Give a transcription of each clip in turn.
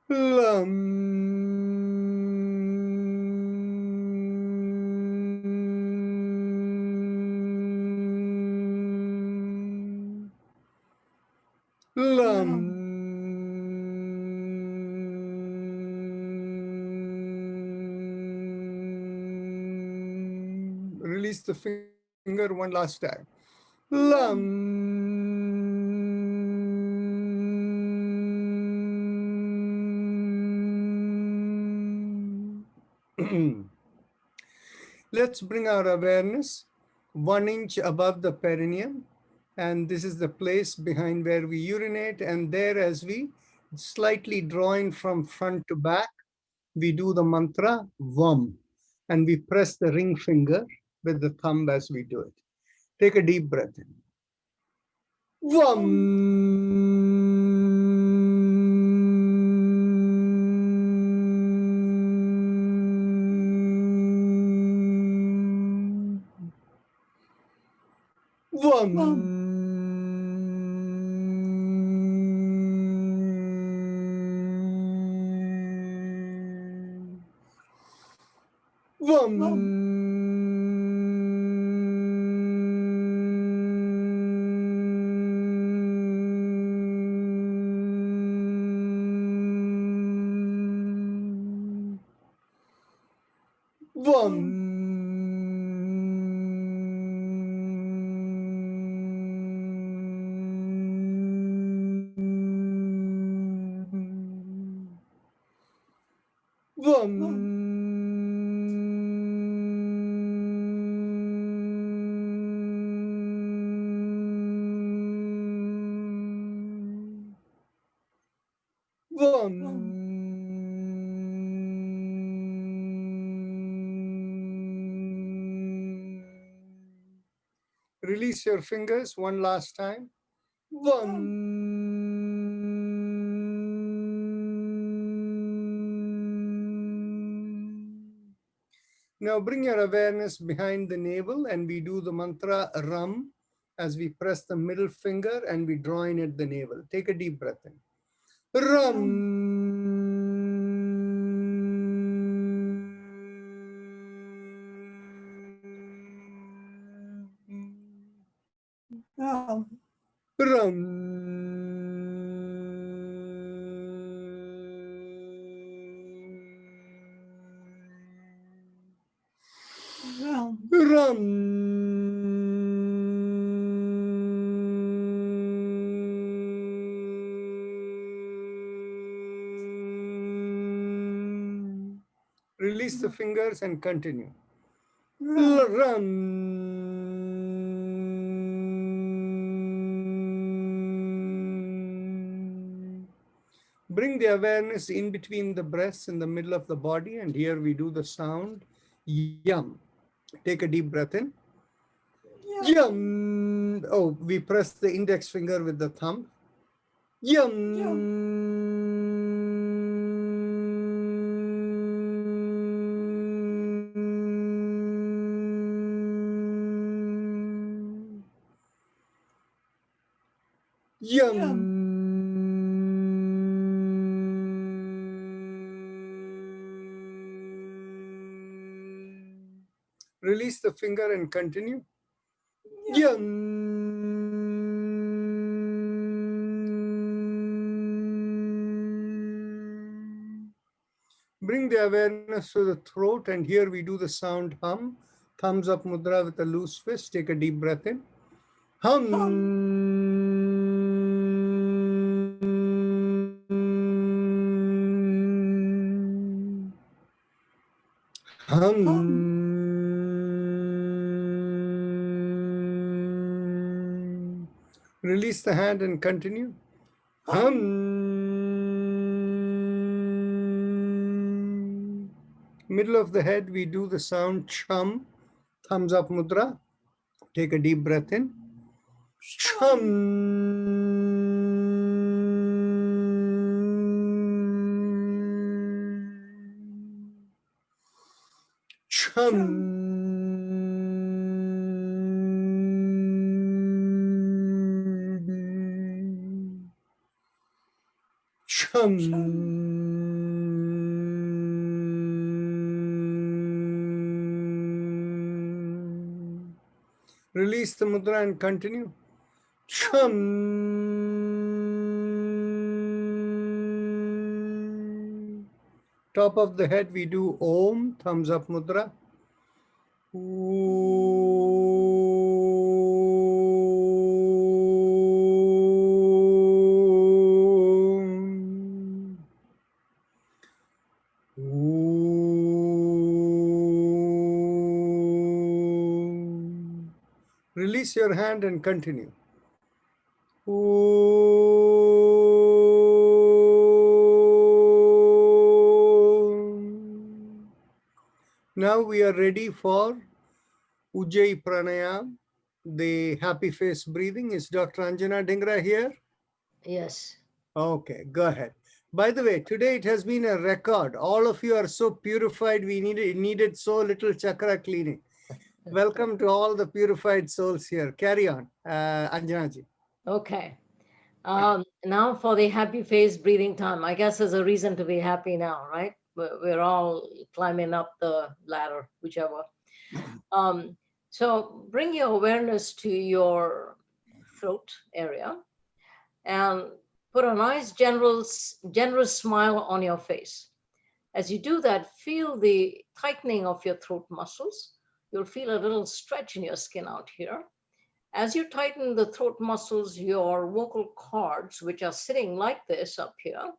Lam. Lam. Release the finger one last time. Lam. Let's bring our awareness 1 inch above the perineum, and this is the place behind where we urinate, and there as we slightly draw in from front to back, we do the mantra Vam, and we press the ring finger with the thumb as we do it. Take a deep breath in. Vam. Vam. Vam. Vam. Vam. Release your fingers one last time. Now bring your awareness behind the navel and we do the mantra Ram as we press the middle finger and we draw in at the navel. Take a deep breath in. Ram. Ram. Ram. Release the fingers and continue. Ram. Bring the awareness in between the breasts in the middle of the body, and here we do the sound Yum. Take a deep breath in. Yum. Oh, we press the index finger with the thumb. Yum. Yum. Release the finger and continue. Yum. Bring the awareness to the throat, and here we do the sound hum. Thumbs up mudra with a loose fist. Take a deep breath in. Hum. Hum. Release the hand and continue. Hum. Middle of the head, we do the sound chum. Thumbs up mudra. Take a deep breath in. Chum. Chum. Chum. Release the mudra and continue. Chum. Top of the head, we do Om, thumbs up mudra. Om. Om. Release your hand and continue. Om. Now we are ready for Ujjayi Pranayam, the happy face breathing. Is Dr. Anjana Dhingra here? Yes. Okay, go ahead. By the way, today it has been a record. All of you are so purified. We needed so little chakra cleaning. Welcome to all the purified souls here. Carry on, Anjanaji. Okay. Now for the happy face breathing time. I guess there's a reason to be happy now, right? We're all climbing up the ladder, whichever. Um, so bring your awareness to your throat area and put a nice, generous smile on your face. As you do that, feel the tightening of your throat muscles. You'll feel a little stretch in your skin out here. As you tighten the throat muscles, your vocal cords, which are sitting like this up here,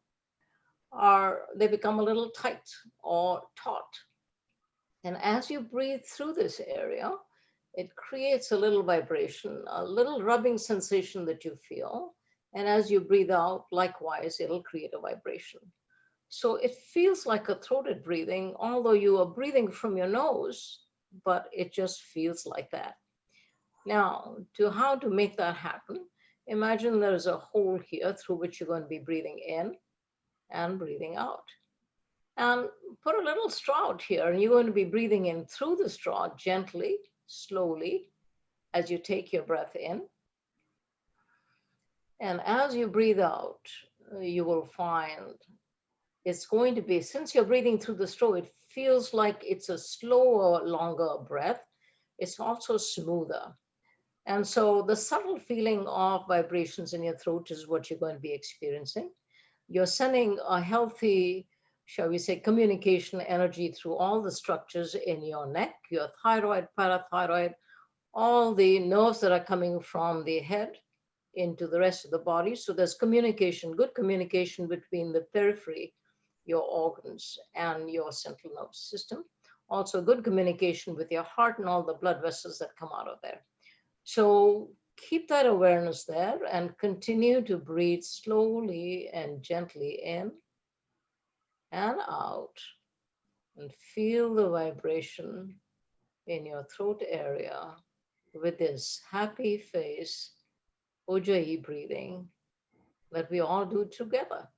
they become a little tight or taut. And as you breathe through this area, it creates a little vibration, a little rubbing sensation that you feel. And as you breathe out, likewise, it'll create a vibration. So it feels like a throated breathing, although you are breathing from your nose, but it just feels like that. Now, to how to make that happen, imagine there's a hole here through which you're going to be breathing in and breathing out. And put a little straw out here, and you're going to be breathing in through the straw gently, slowly, as you take your breath in. And as you breathe out, you will find it's going to be, since you're breathing through the straw, it feels like it's a slower, longer breath. It's also smoother. And so the subtle feeling of vibrations in your throat is what you're going to be experiencing. You're sending a healthy, shall we say, communication energy through all the structures in your neck, your thyroid, parathyroid, all the nerves that are coming from the head into the rest of the body. So there's communication, good communication between the periphery, your organs, and your central nervous system. Also, good communication with your heart and all the blood vessels that come out of there. So keep that awareness there and continue to breathe slowly and gently in and out, and feel the vibration in your throat area with this happy face, Ujjayi breathing that we all do together.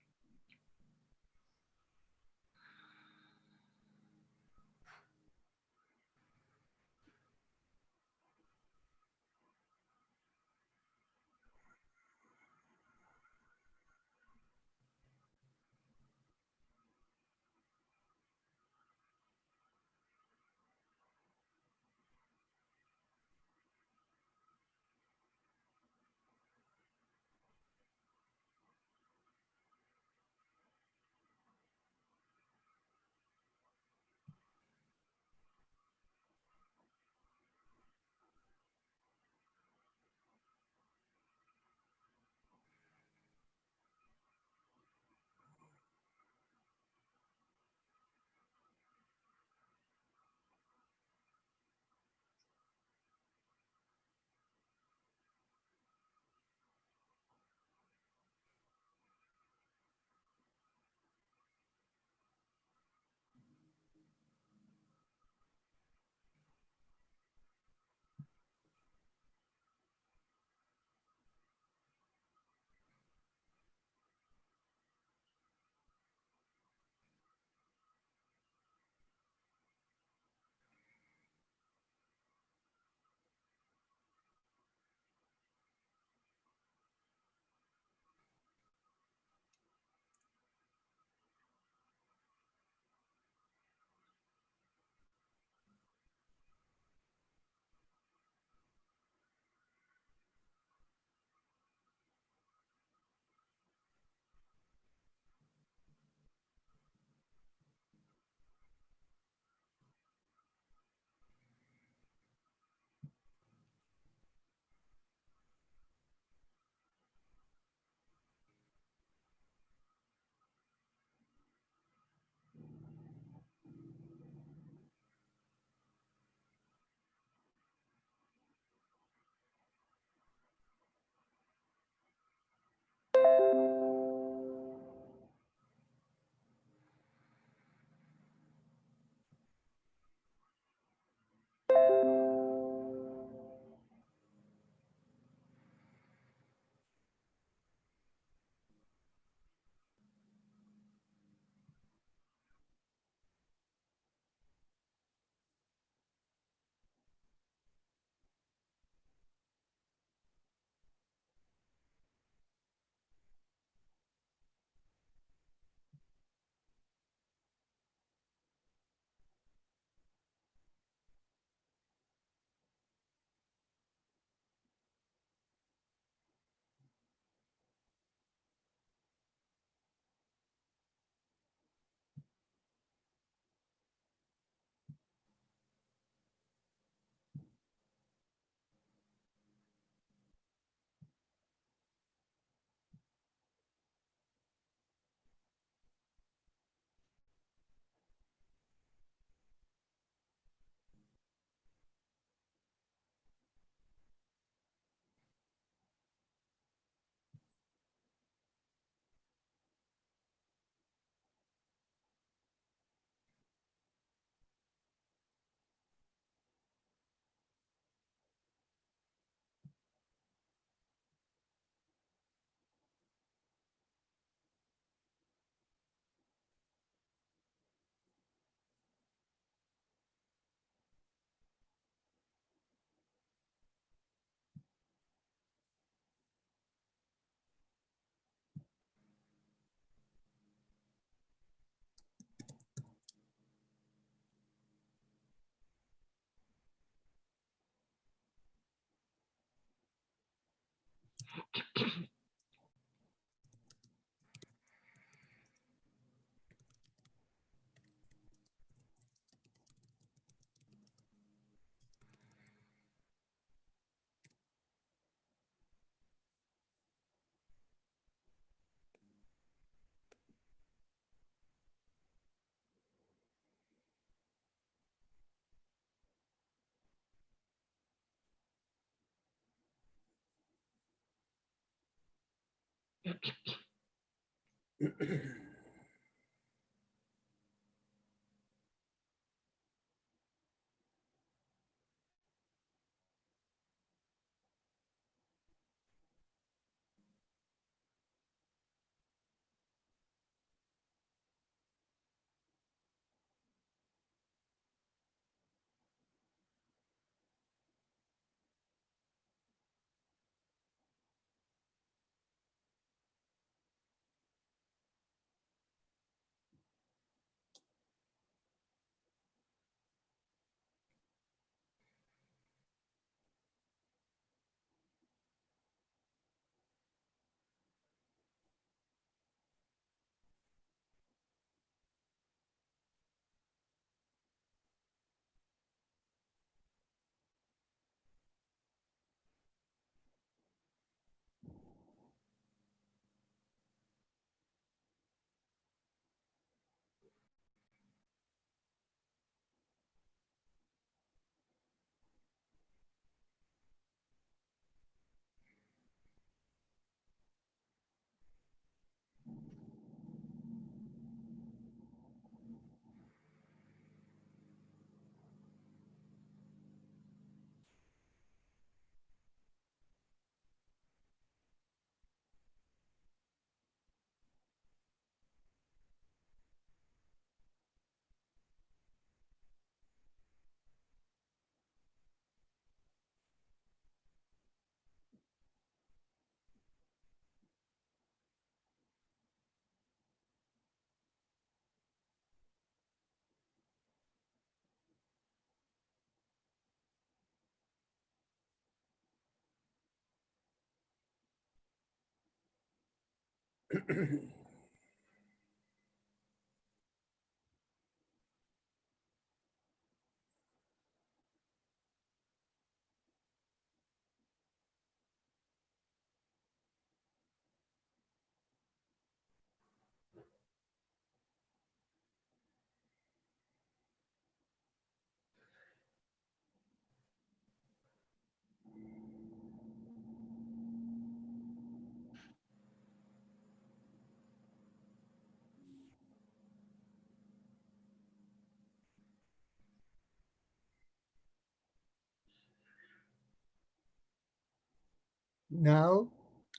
Now,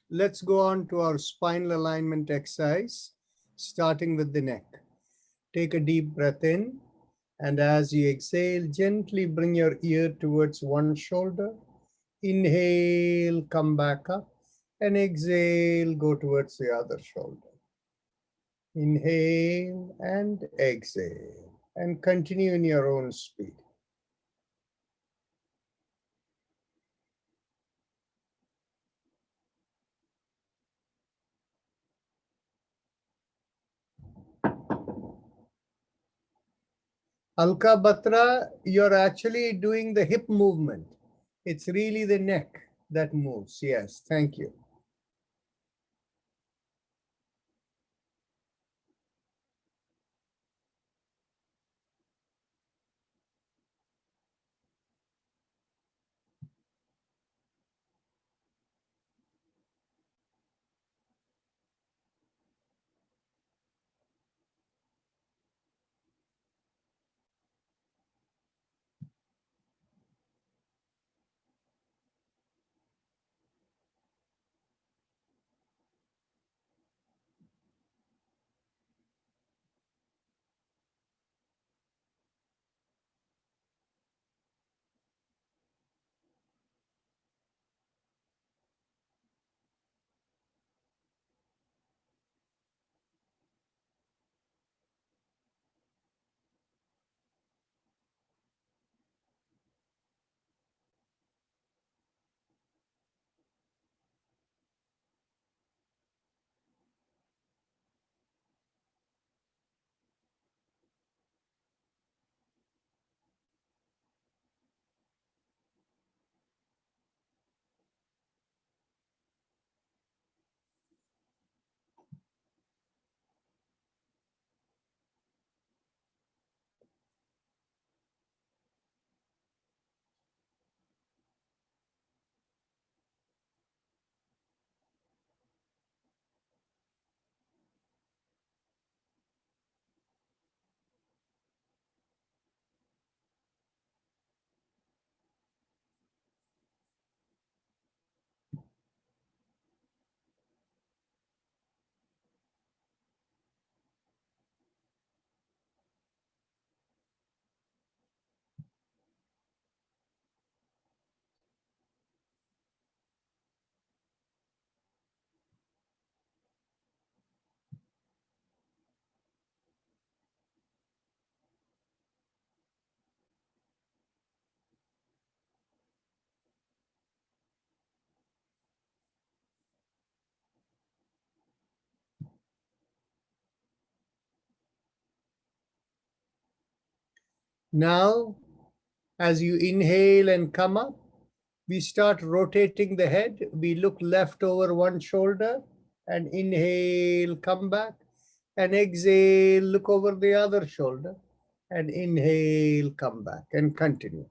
let's go on to our spinal alignment exercise, starting with the neck. Take a deep breath in, and as you exhale, gently bring your ear towards one shoulder. Inhale, come back up, and exhale, go towards the other shoulder. Inhale and exhale, and continue in your own speed. Alka Batra, you're actually doing the hip movement. It's really the neck that moves. Yes, thank you. Now, as you inhale and come up, we start rotating the head. We look left over one shoulder and inhale, come back, and exhale, look over the other shoulder and inhale, come back, and continue.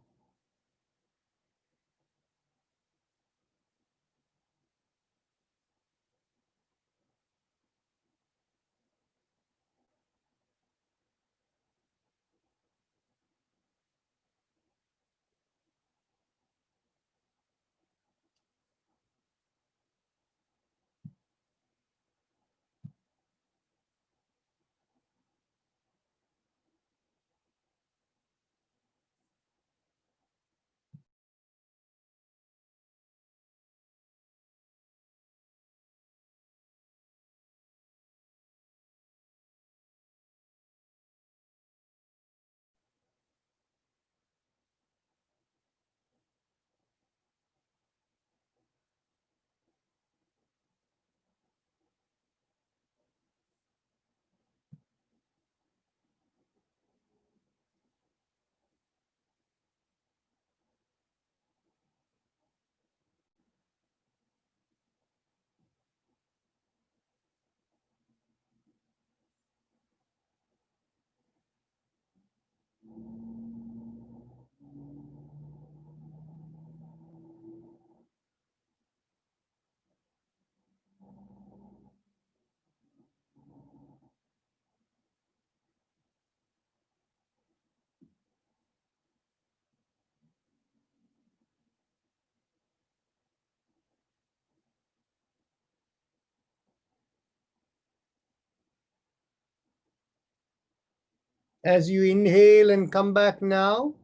As you inhale and come back now,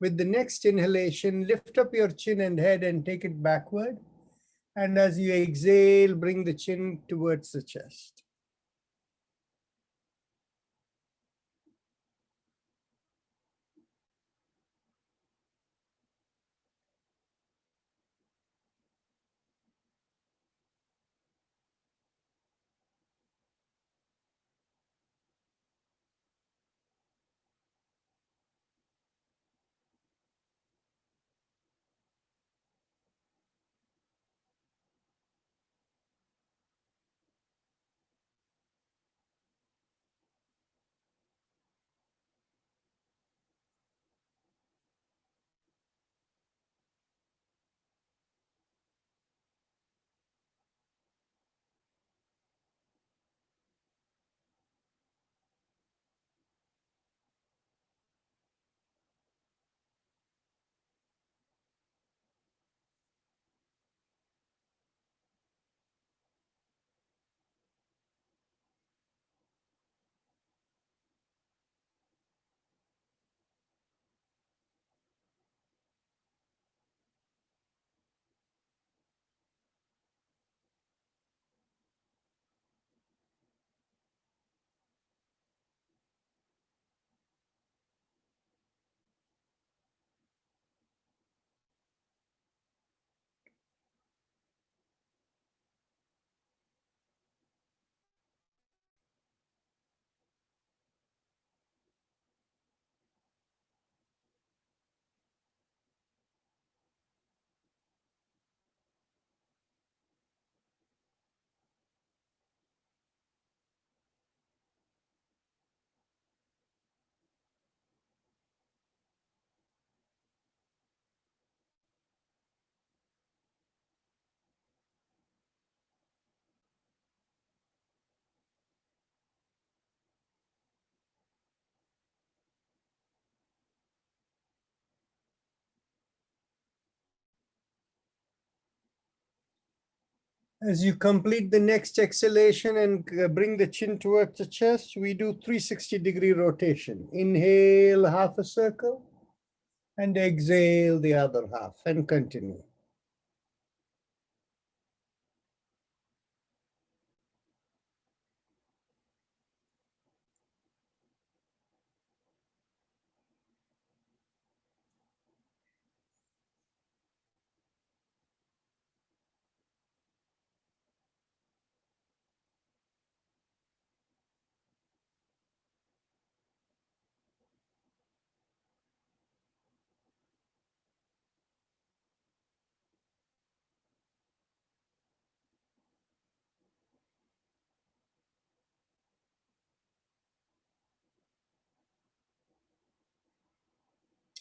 with the next inhalation, lift up your chin and head and take it backward. And as you exhale, bring the chin towards the chest. As you complete the next exhalation and bring the chin towards the chest, we do 360-degree rotation. Inhale half a circle and exhale the other half and continue.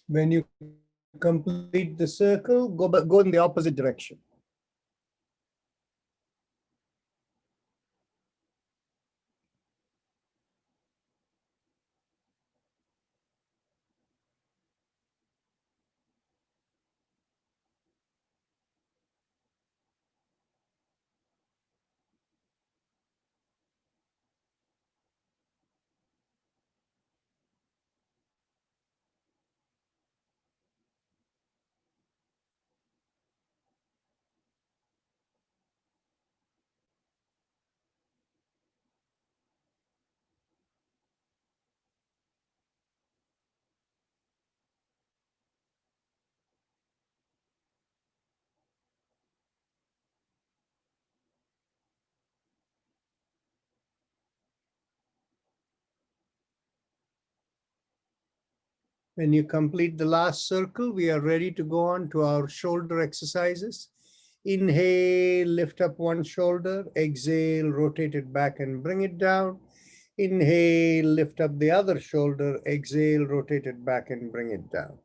When you complete the circle, go in the opposite direction. When you complete the last circle, we are ready to go on to our shoulder exercises. Inhale, lift up one shoulder. Exhale, rotate it back and bring it down. Inhale, lift up the other shoulder. Exhale, rotate it back and bring it down.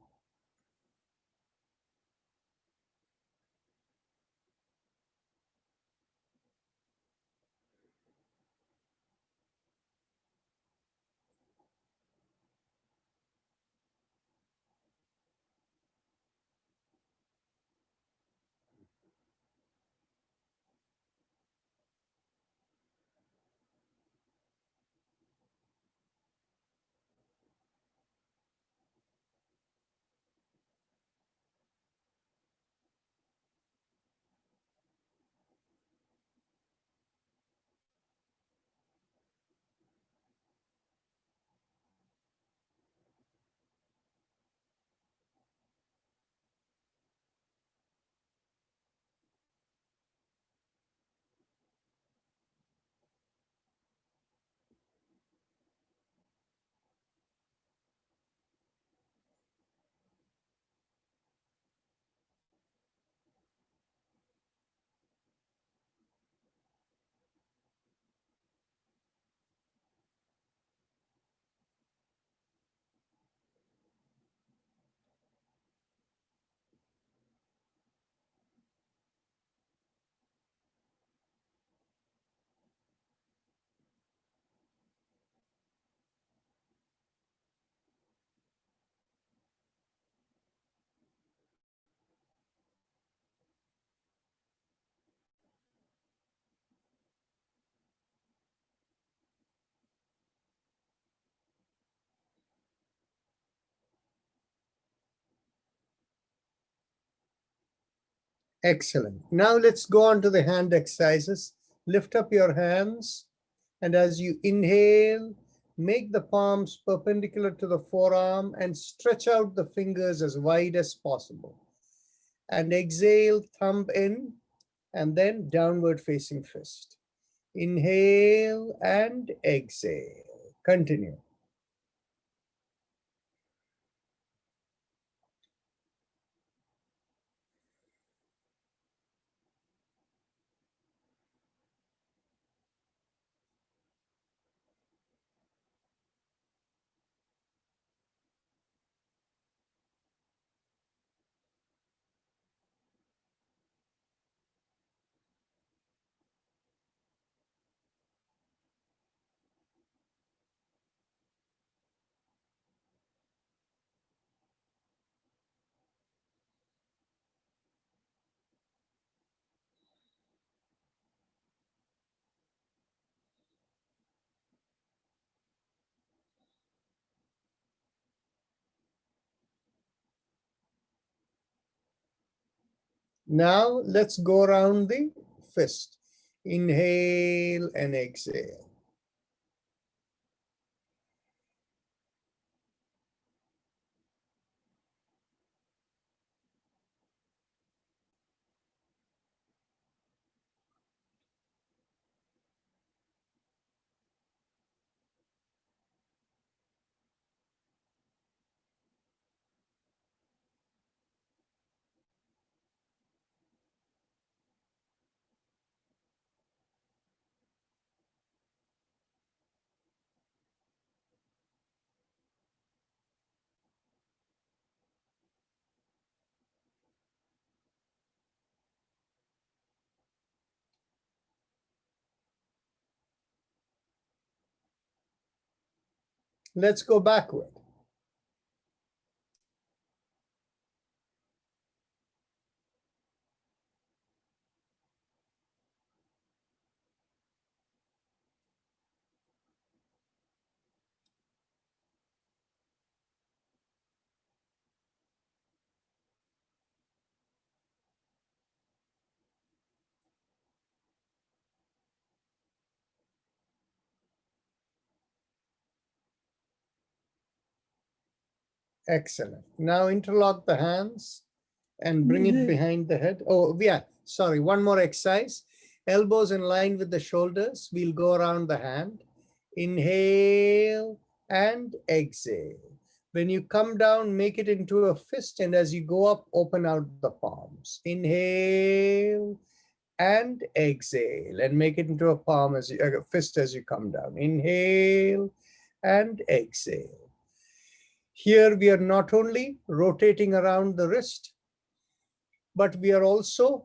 Excellent. Now let's go on to the hand exercises. Lift up your hands, and as you inhale, make the palms perpendicular to the forearm and stretch out the fingers as wide as possible. And exhale, thumb in, and then downward facing fist. Inhale and exhale. Continue. Now let's go around the fist. Inhale and exhale. Let's go backward. Excellent. Now interlock the hands and bring it behind the head. Oh, yeah, sorry, one more exercise. Elbows in line with the shoulders. We'll go around the hand. Inhale and exhale. When you come down, make it into a fist, and as you go up, open out the palms. Inhale and exhale, and make it into a palm as you, a fist as you come down. Inhale and exhale. Here we are not only rotating around the wrist, but we are also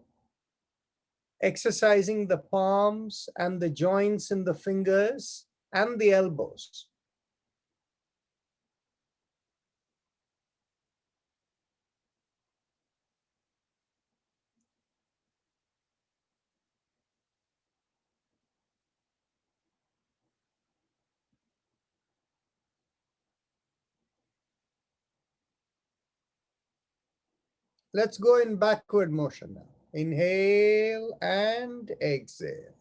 exercising the palms and the joints in the fingers and the elbows. Let's go in backward motion now. Inhale and exhale.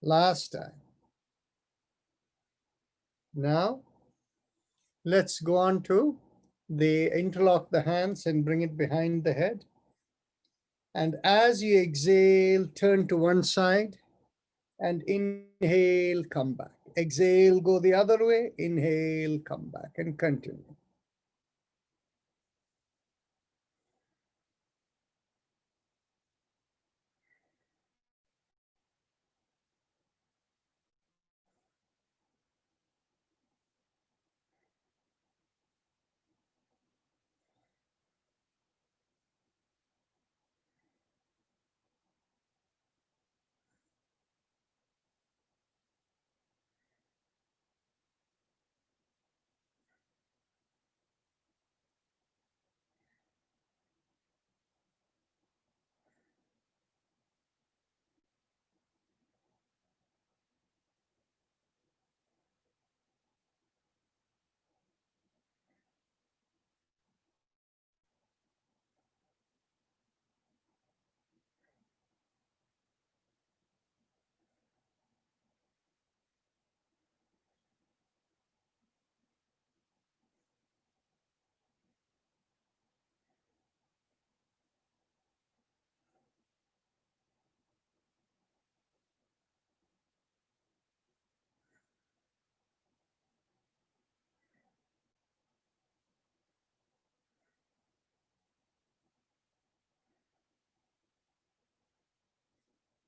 Last time. Now, let's go on to the interlock the hands and bring it behind the head. And as you exhale, turn to one side and inhale, come back. Exhale, go the other way. Inhale, come back, and continue.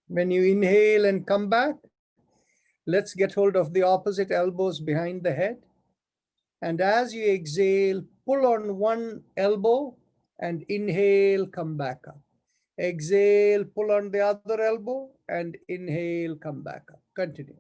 When you inhale and come back, let's get hold of the opposite elbows behind the head. And as you exhale, pull on one elbow and inhale, come back up. Exhale, pull on the other elbow and inhale, come back up. Continue.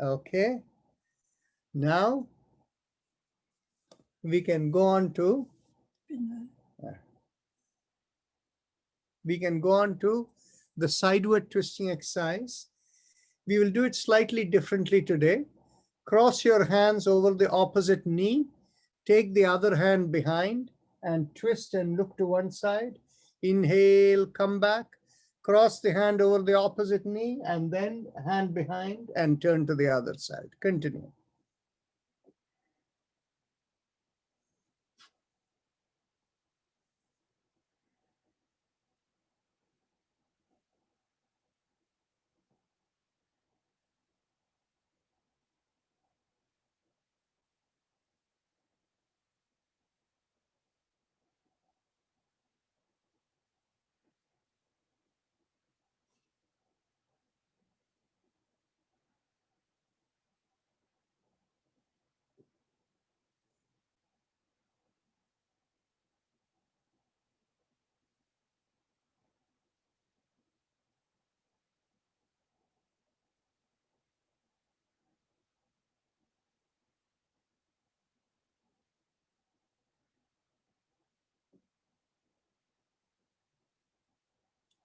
Okay. Now we can go on to the sideward twisting exercise. We will do it slightly differently today. Cross your hands over the opposite knee. Take the other hand behind and twist and look to one side. Inhale, come back. Cross the hand over the opposite knee and then hand behind and turn to the other side. Continue.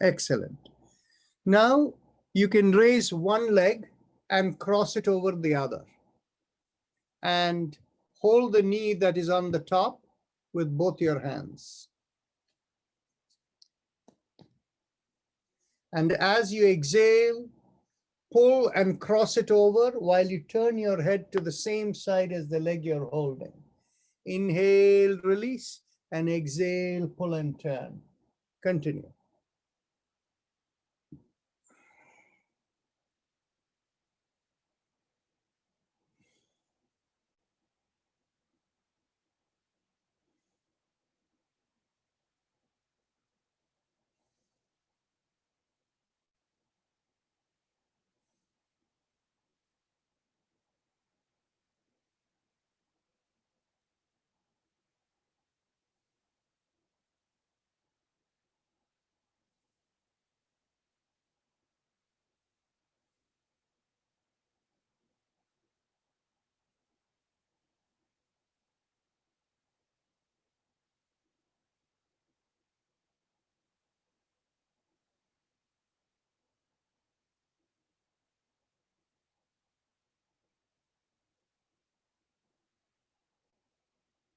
Excellent. Now you can raise one leg and cross it over the other and hold the knee that is on the top with both your hands. And as you exhale, pull and cross it over while you turn your head to the same side as the leg you're holding. Inhale, release, and exhale, pull and turn. Continue.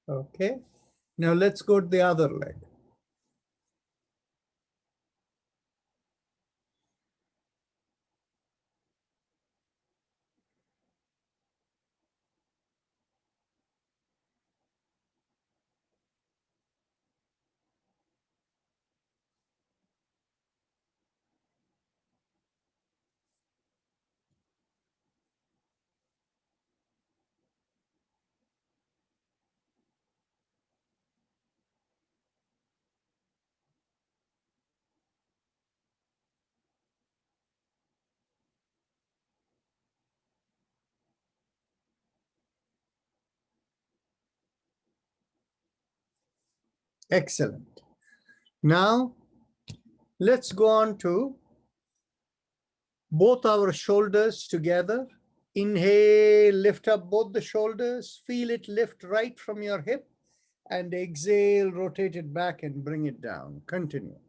Okay. Now let's go to the other leg. Excellent. Now let's go on to both our shoulders together. Inhale, lift up both the shoulders. Feel it lift right from your hip. And exhale, rotate it back and bring it down. Continue.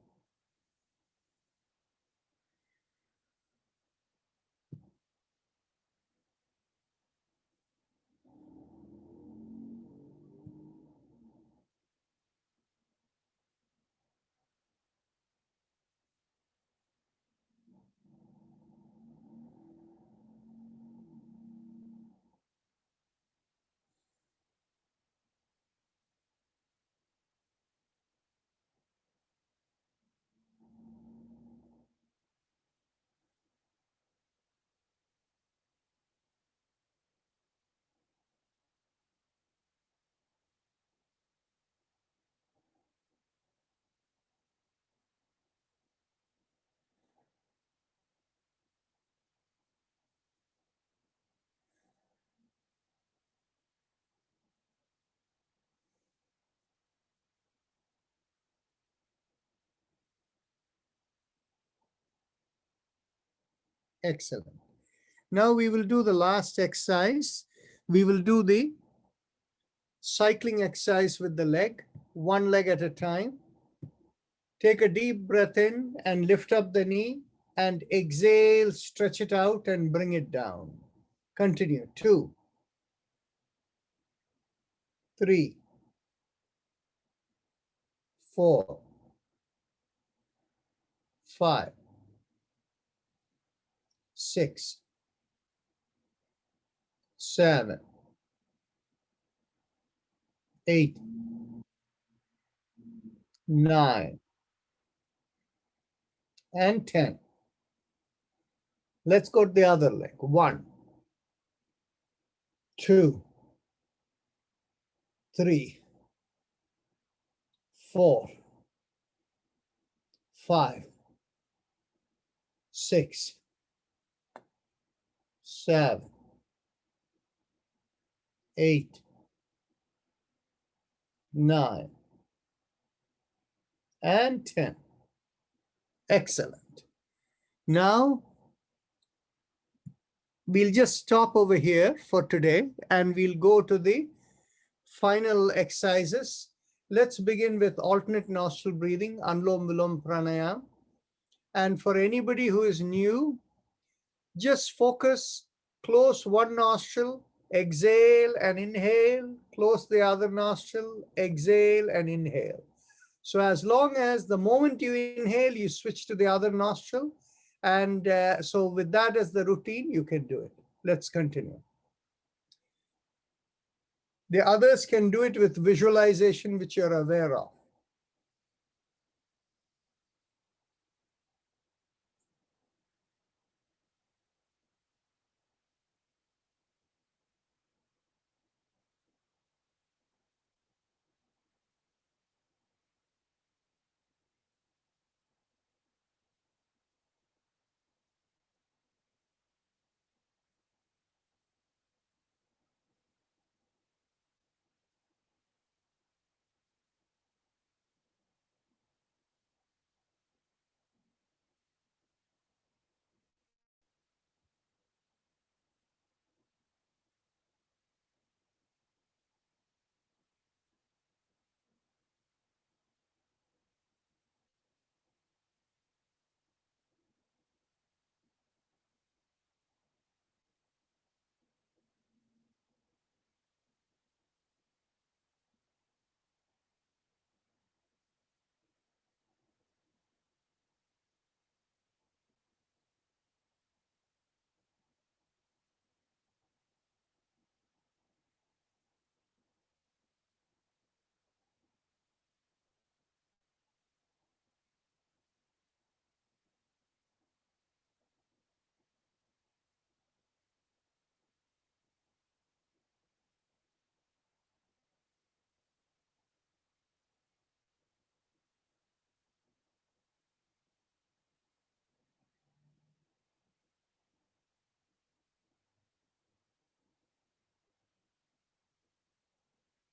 Excellent. Now we will do the last exercise. We will do the cycling exercise with the leg, one leg at a time. Take a deep breath in and lift up the knee, and exhale, stretch it out and bring it down. Continue. 2, 3, 4, 5, 6, 7, 8, 9, and 10. Let's go to the other leg. 1, 2, 3, 4, 5, 6, 7, 8, 9, and 10. Excellent. Now, we'll just stop over here for today and we'll go to the final exercises. Let's begin with alternate nostril breathing, Anulom Vilom Pranayam. And for anybody who is new, just focus, close one nostril, exhale and inhale, close the other nostril, exhale and inhale. So as long as the moment you inhale, you switch to the other nostril. And so with that as the routine, you can do it. Let's continue. The others can do it with visualization, which you're aware of.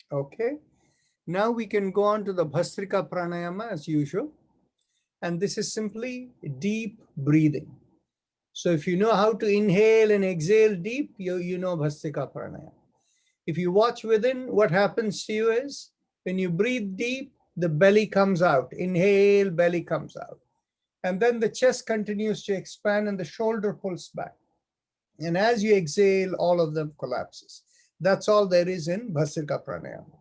Okay. Now we can go on to the Bhastrika Pranayama as usual. And this is simply deep breathing. So if you know how to inhale and exhale deep, you know Bhastrika Pranayama. If you watch within, what happens to you is when you breathe deep, the belly comes out. Inhale, belly comes out. And then the chest continues to expand and the shoulder pulls back. And as you exhale, all of them collapses. That's all there is in Bhastrika Pranayama.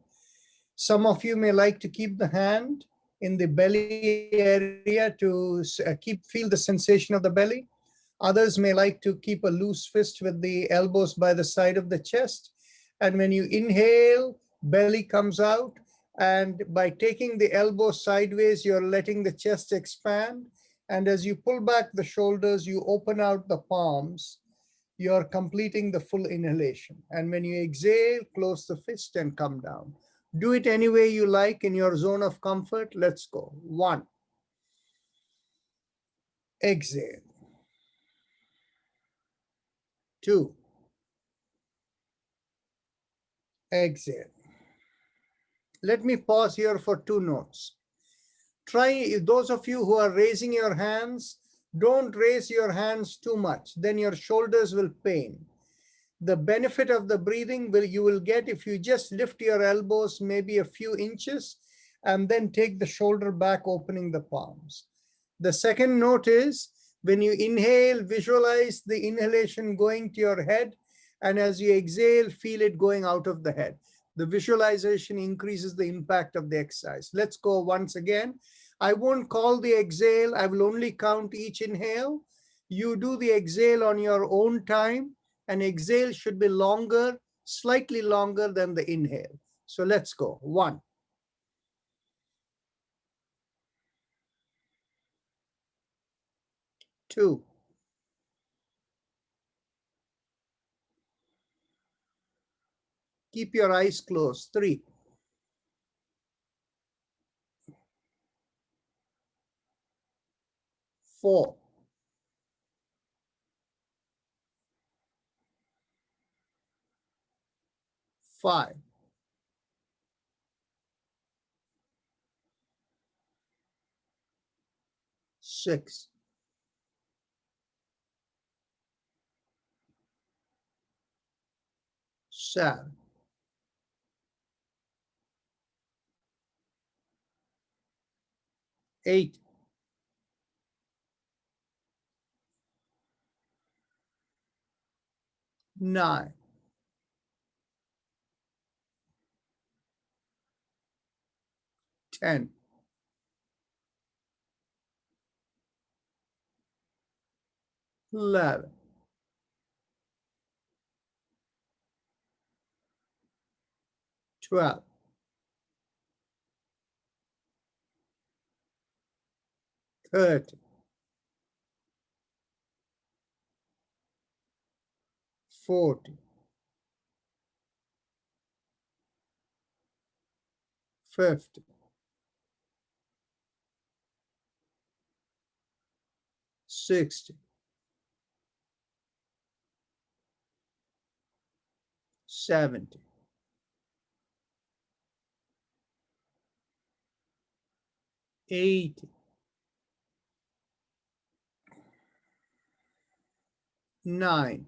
Some of you may like to keep the hand in the belly area to feel the sensation of the belly. Others may like to keep a loose fist with the elbows by the side of the chest. And when you inhale, belly comes out. And by taking the elbow sideways, you're letting the chest expand. And as you pull back the shoulders, you open out the palms. You're completing the full inhalation. And when you exhale, close the fist and come down. Do it any way you like in your zone of comfort. Let's go. 1. Exhale. 2. Exhale. Let me pause here for 2 notes. Try, those of you who are raising your hands, Don't raise your hands too much, then your shoulders will pain. The benefit of the breathing you will get if you just lift your elbows maybe a few inches and then take the shoulder back, opening the palms. The second note is when you inhale, visualize the inhalation going to your head, and as you exhale, feel it going out of the head. The visualization increases the impact of the exercise. Let's go once again. I won't call the exhale. I will only count each inhale. You do the exhale on your own time, and exhale should be longer, slightly longer than the inhale. So let's go. 1, 2, 'Keep your eyes closed. 3, 4, 5, 6, 7, 8, 9, 10, 11, 12, 13, 14, 15, 16, 17, 18, 19,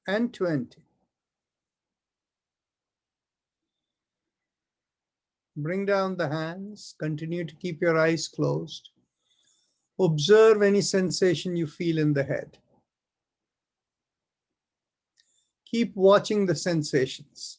and 20. Bring down the hands. Continue to keep your eyes closed. Observe any sensation you feel in the head. Keep watching the sensations.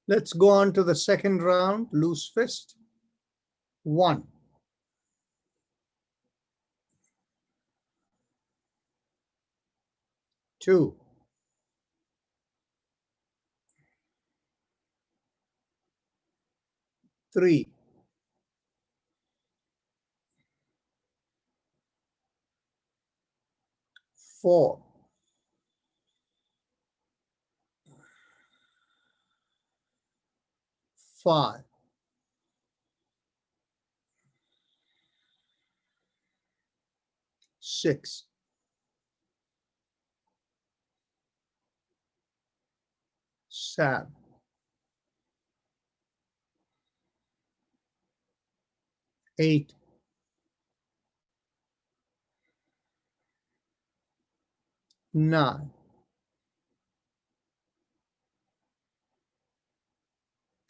Let's go on to the second round, loose fist. 1, 2, 3, 4, 5, 6, 7, 8, 9,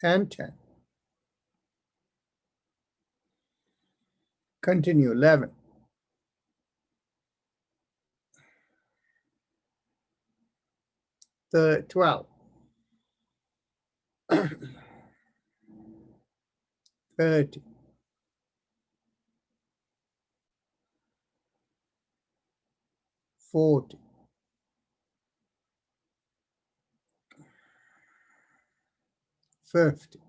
and 10. Continue, 11. 12. 30. 40. 50.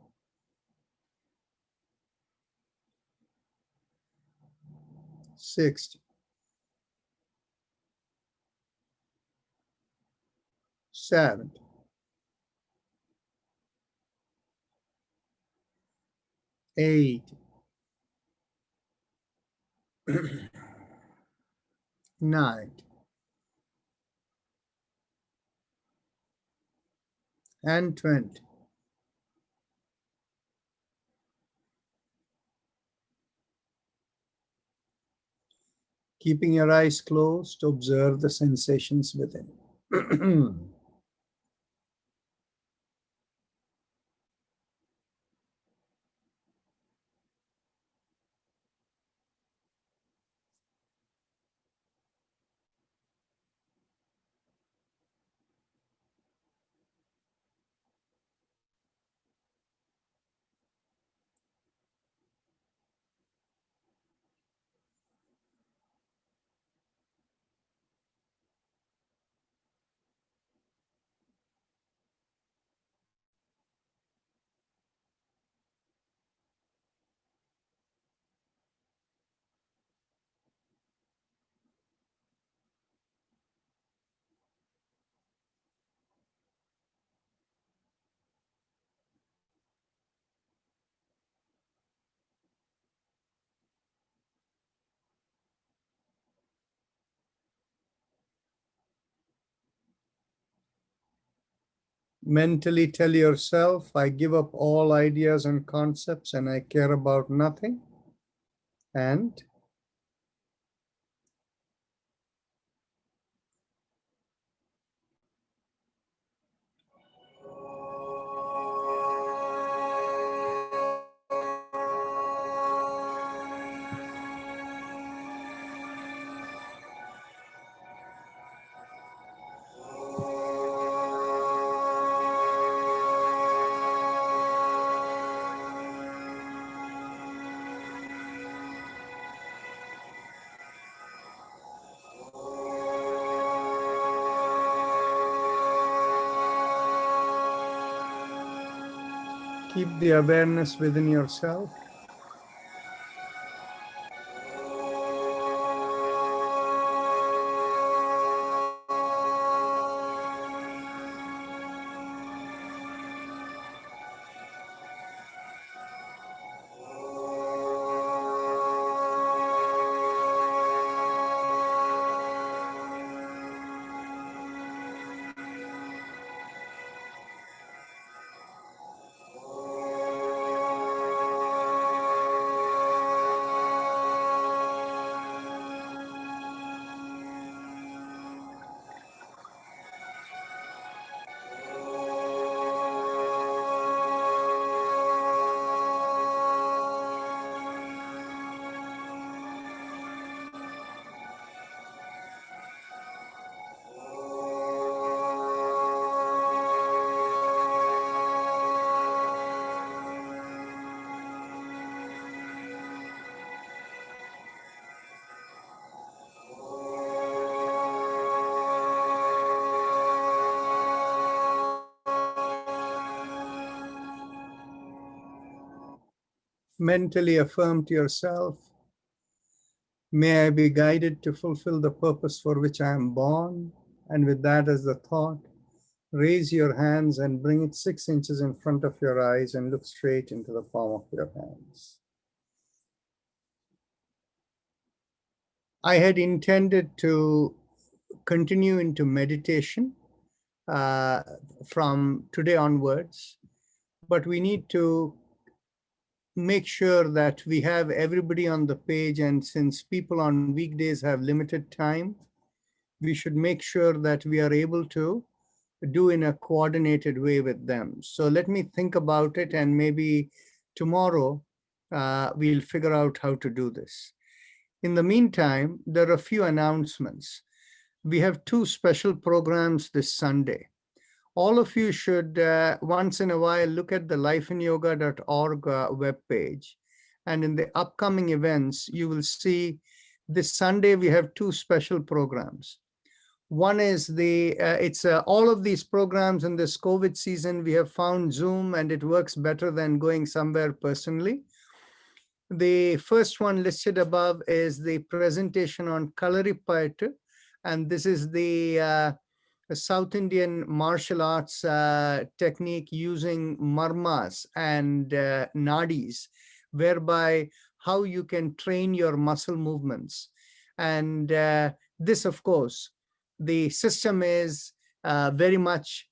60. 70. 80. 90. And 20. Keeping your eyes closed, observe the sensations within. Mentally tell yourself, I give up all ideas and concepts and I care about nothing. And keep the awareness within yourself. Mentally affirm to yourself, may I be guided to fulfill the purpose for which I am born. And with that as the thought, raise your hands and bring it 6 inches in front of your eyes and look straight into the palm of your hands. I had intended to continue into meditation from today onwards, but we need to make sure that we have everybody on the page, and since people on weekdays have limited time, we should make sure that we are able to do in a coordinated way with them. So let me think about it, and maybe tomorrow we'll figure out how to do this. In the meantime, there are a few announcements. We have 2 special programs this Sunday. All of you should once in a while look at the lifeinyoga.org webpage. And in the upcoming events, you will see this Sunday we have 2 special programs. One is all of these programs in this COVID season, we have found Zoom and it works better than going somewhere personally. The first one listed above is the presentation on Kalaripayattu, and this is the South Indian martial arts technique using marmas and nadis, whereby how you can train your muscle movements. And this, of course, the system is very much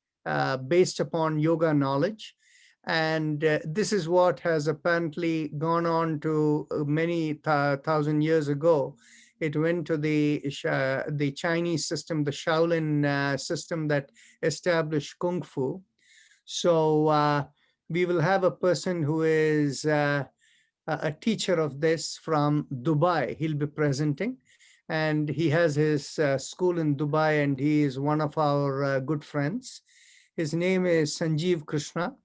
based upon yoga knowledge. And this is what has apparently gone on to many thousand years ago. It went to the Chinese system, the Shaolin system that established Kung Fu. So we will have a person who is a teacher of this from Dubai. He'll be presenting. And he has his school in Dubai, and he is one of our good friends. His name is Sanjeev Krishna.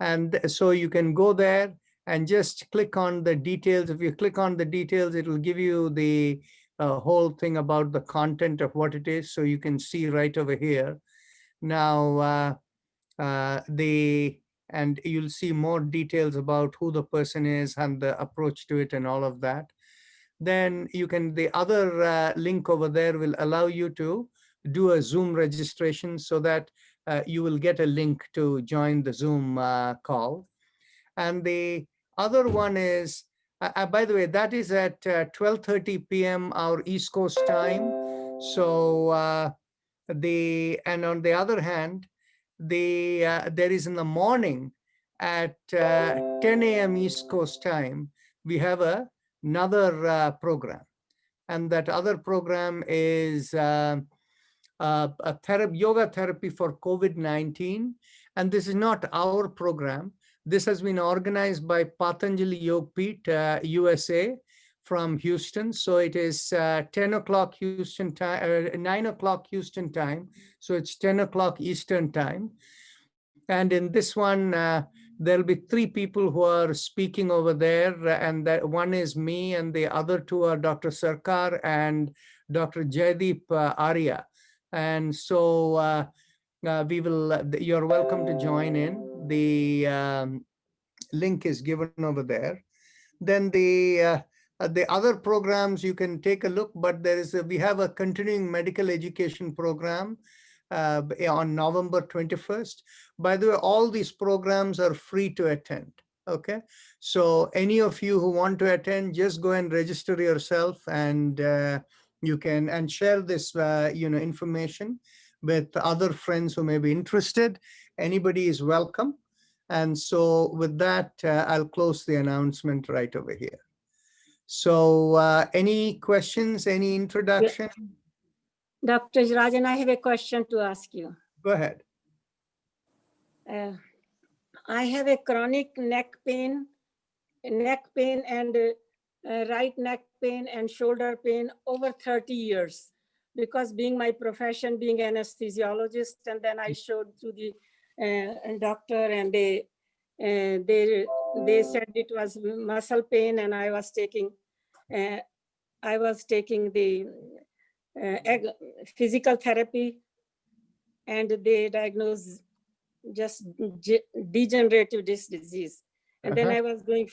And so you can go there and just click on the details. If you click on the details, it will give you the whole thing about the content of what it is. So you can see right over here. Now, and you'll see more details about who the person is and the approach to it and all of that. Then you can, the other link over there will allow you to do a Zoom registration so that you will get a link to join the Zoom call. And the other one is, by the way, that is at 12:30 p.m. our East Coast time. So and on the other hand, there is in the morning at 10 a.m. East Coast time, we have another program. And that other program is yoga therapy for COVID-19. And this is not our program. This has been organized by Patanjali Yogpeeth, USA from Houston. So it is 10 o'clock Houston time, 9 o'clock Houston time. So it's 10 o'clock Eastern time. And in this one, there'll be 3 people who are speaking over there. And that one is me, and the other 2 are Dr. Sarkar and Dr. Jaideep Arya. And so you're welcome to join in. The link is given over there. Then the other programs, you can take a look, but we have a continuing medical education program on November 21st. By the way, all these programs are free to attend. Okay, so any of you who want to attend, just go and register yourself, and you can and share this information with other friends who may be interested. Anybody is welcome. And so with that, I'll close the announcement right over here. So any questions, any introduction? Dr. Rajan, I have a question to ask you. Go ahead. I have a chronic neck pain and right neck pain and shoulder pain over 30 years. Because being my profession, being anesthesiologist, and then I showed to the doctor, and they said it was muscle pain, and I was taking the physical therapy, and they diagnosed just degenerative disc disease. And then I was doing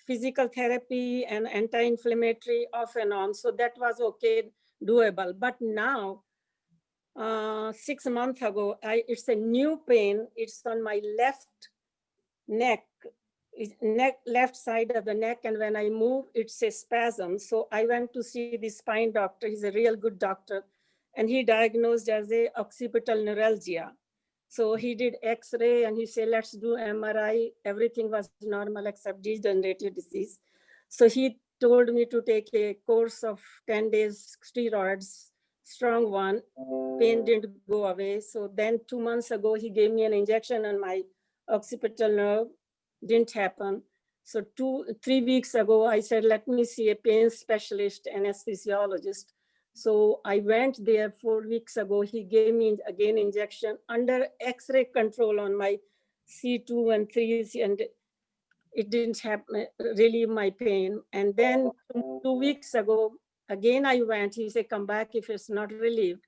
physical therapy and anti-inflammatory off and on. So that was okay, doable. But now, 6 months ago, it's a new pain. It's on my left neck, left side of the neck. And when I move, it's a spasm. So I went to see the spine doctor. He's a real good doctor. And he diagnosed as a occipital neuralgia. So he did X-ray and he said, let's do MRI. Everything was normal except degenerative disease. So he told me to take a course of 10 days steroids strong one. Pain didn't go away. So then 2 months ago, he gave me an injection on my occipital nerve. Didn't happen. So 3 weeks ago, I said, let me see a pain specialist, anesthesiologist. So I went there 4 weeks ago. He gave me again injection under X-ray control on my C2 and 3, and it didn't happen, relieve my pain. And then 2 weeks ago, again I went. He said, come back if it's not relieved.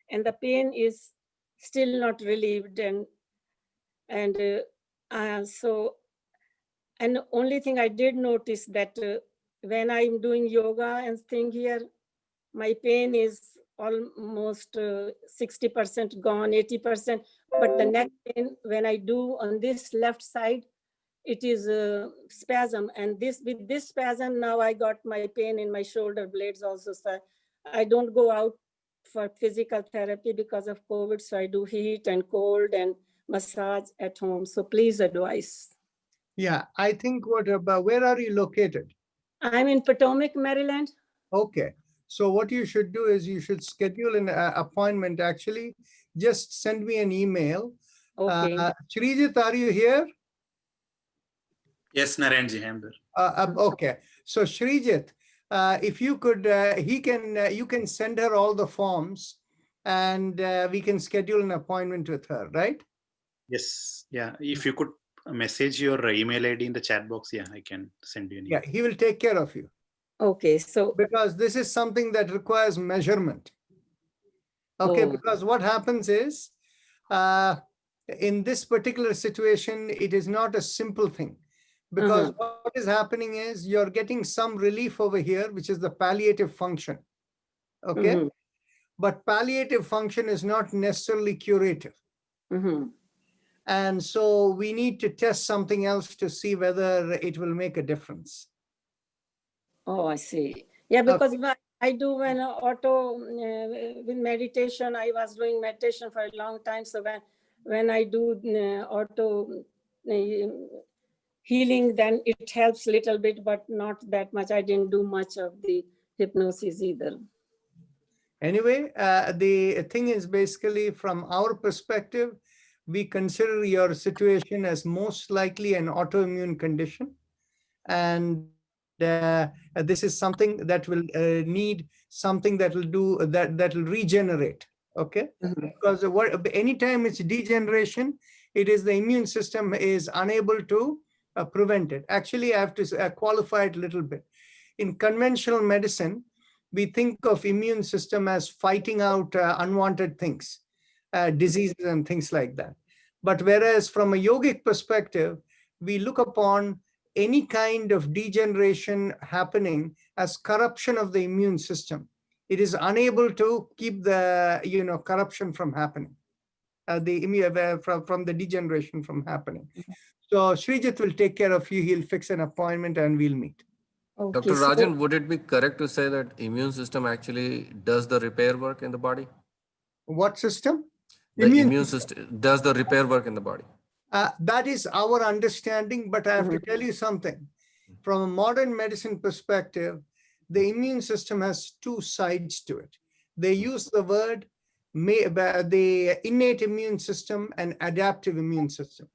And the pain is still not relieved. And the only thing I did notice that when I'm doing yoga and thing here, my pain is almost 60% gone, 80%. But the neck pain, when I do on this left side, it is a spasm. And with this spasm, now I got my pain in my shoulder blades also. So I don't go out for physical therapy because of COVID. So I do heat and cold and massage at home. So please advise. Yeah, I think where are you located? I'm in Potomac, Maryland. Okay. So what you should do is you should schedule an appointment. Actually, just send me an email. Okay. Srijit, are you here? Yes, Narenji, I'm there. Okay. So Srijit, if you could, you can send her all the forms and we can schedule an appointment with her, right? Yes, yeah. If you could message your email ID in the chat box, yeah, I can send you an email. Yeah, he will take care of you. Okay, so Because this is something that requires measurement. Okay, Oh. because what happens is, in this particular situation, it is not a simple thing. Because what is happening is you're getting some relief over here, which is the palliative function. Okay, Mhm. but palliative function is not necessarily curative. Mhm. And so we need to test something else to see whether it will make a difference. Oh, I see. Yeah, because I do when with meditation, I was doing meditation for a long time. So when I do auto healing, then it helps a little bit, but not that much. I didn't do much of the hypnosis either. Anyway, the thing is basically from our perspective, we consider your situation as most likely an autoimmune condition. And this is something that will need something that will do that will regenerate. Okay, because anytime it's degeneration, it is the immune system is unable to prevent it. Actually, I have to qualify it a little bit. In conventional medicine, we think of immune system as fighting out unwanted things, diseases and things like that. But whereas from a yogic perspective, we look upon any kind of degeneration happening as corruption of the immune system. It is unable to keep the corruption from happening, from the degeneration from happening. So Srijit will take care of you. He'll fix an appointment and we'll meet. Okay, Dr. Rajan, would it be correct to say that immune system actually does the repair work in the body? What system? The immune system does the repair work in the body. That is our understanding, but I have to tell you something. From a modern medicine perspective, the immune system has two sides to it. They use the word the innate immune system and adaptive immune system.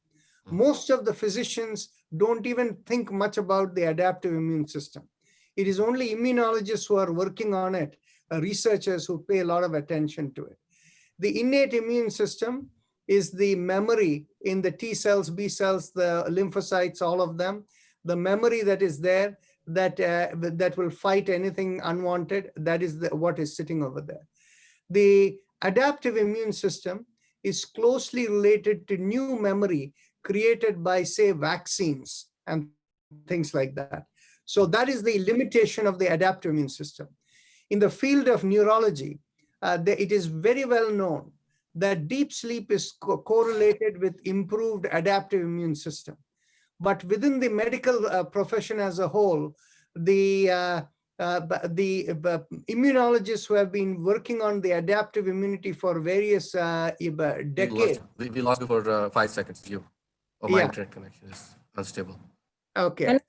Most of the physicians don't even think much about the adaptive immune system. It is only immunologists who are working on it, researchers who pay a lot of attention to it. The innate immune system is the memory in the T cells, B cells, the lymphocytes, all of them, the memory that is there that will fight anything unwanted. That is what is sitting over there. The adaptive immune system is closely related to new memory created by, say, vaccines and things like that. So that is the limitation of the adaptive immune system. In the field of neurology, it is very well known that deep sleep is correlated with improved adaptive immune system. But within the medical profession as a whole, the immunologists who have been working on the adaptive immunity for various decades. We lost you for 5 seconds. My internet connection is unstable. Okay. And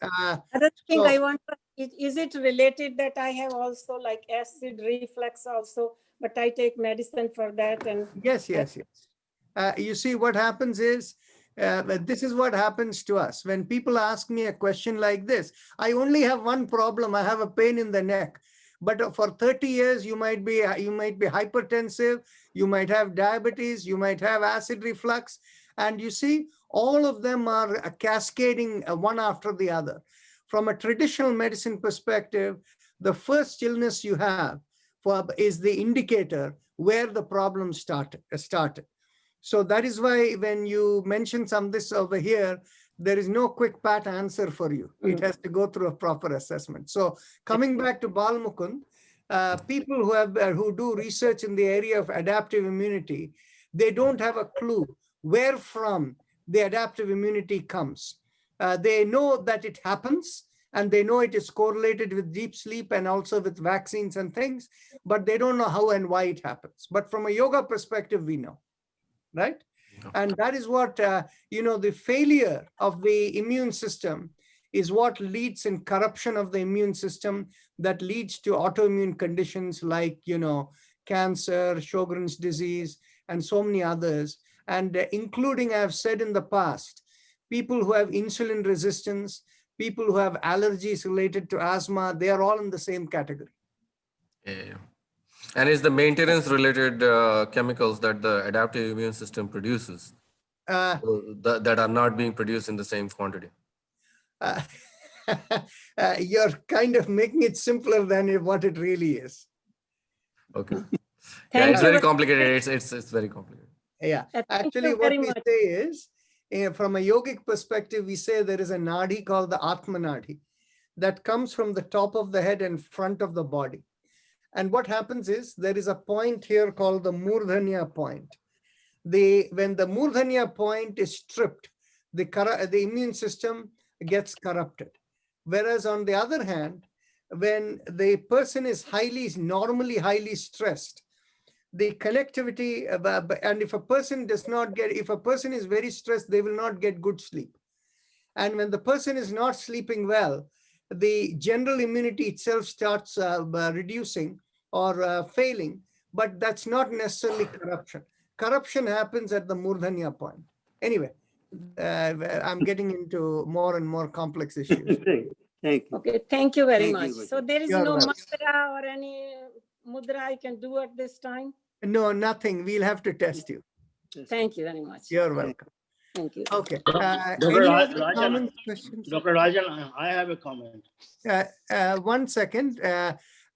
other thing I want, is it related that I have also like acid reflux also? but I take medicine for that. And Yes, yes, yes. You see, what happens is, this is what happens to us. When people ask me a question like this, I only have one problem. I have a pain in the neck. But for 30 years, you might be hypertensive, you might have diabetes, you might have acid reflux. And you see, all of them are cascading one after the other. From a traditional medicine perspective, the first illness you have is the indicator where the problem started. So that is why when you mention some this over here, there is no quick pat answer for you. It has to go through a proper assessment. So coming back to Balmukund, people who do research in the area of adaptive immunity, they don't have a clue where from the adaptive immunity comes. They know that it happens, and they know it is correlated with deep sleep and also with vaccines and things, but they don't know how and why it happens. But from a yoga perspective, we know, right? And that is what, the failure of the immune system is what leads in corruption of the immune system that leads to autoimmune conditions like, cancer, Sjogren's disease, and so many others. And including, I've said in the past, people who have insulin resistance, people who have allergies related to asthma, they are all in the same category. Yeah. And it's the maintenance related chemicals that the adaptive immune system produces that are not being produced in the same quantity. You're kind of making it simpler than what it really is. Okay. Thank It's you very very complicated. It's very complicated. Yeah. Thank Actually, you what very we much. say is, from a yogic perspective, we say there is a nadi called the Atma Nadi that comes from the top of the head and front of the body. And what happens is there is a point here called the Murdhanya point. When the Murdhanya point is stripped, the immune system gets corrupted. Whereas on the other hand, when the person is normally highly stressed, the connectivity, and if a person is very stressed, they will not get good sleep. And when the person is not sleeping well, the general immunity itself starts reducing or failing, but that's not necessarily corruption. Corruption happens at the Murdhanya point. Anyway, I'm getting into more and more complex issues. Thank you. Okay, thank you very Thank you, much. So Vijay. there is You're no welcome. mantra or any mudra I can do at this time? No, nothing. We'll have to test you. Thank you very much. You're welcome. Thank you. Okay. Dr. Any other Rajan, comments, questions? Dr. Rajan, I have a comment. 1 second.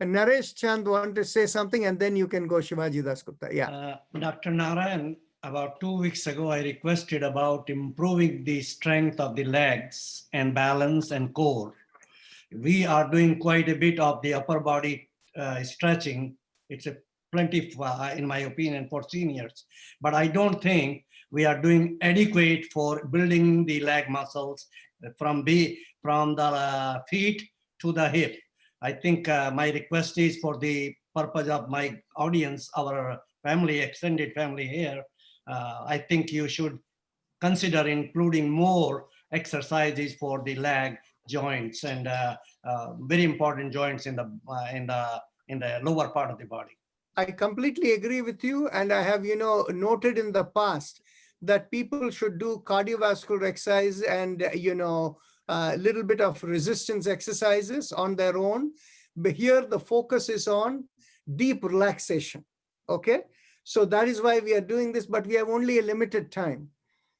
Naresh Chand wanted to say something, and then you can go, Shivaji Dasgupta. Yeah. Dr. Narayan, about 2 weeks ago, I requested about improving the strength of the legs and balance and core. We are doing quite a bit of the upper body stretching. It's plenty, in my opinion, for seniors. But I don't think we are doing adequate for building the leg muscles from the feet to the hip. I think my request is for the purpose of my audience, our family, extended family here, I think you should consider including more exercises for the leg joints and very important joints in the lower part of the body. I completely agree with you. And I have, noted in the past that people should do cardiovascular exercise and, a little bit of resistance exercises on their own. But here the focus is on deep relaxation. Okay. So that is why we are doing this, but we have only a limited time.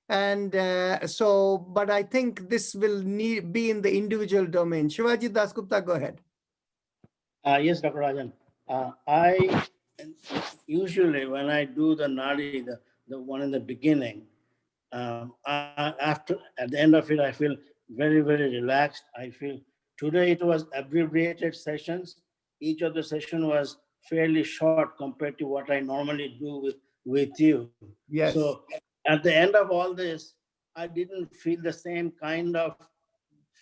And but I think this will be in the individual domain. Shivaji Dasgupta, go ahead. Yes, Dr. Rajan. I usually, when I do the nadi, the one in the beginning, at the end of it, I feel very, very relaxed. I feel today it was abbreviated sessions. Each of the session was fairly short compared to what I normally do with you. Yes. So at the end of all this, I didn't feel the same kind of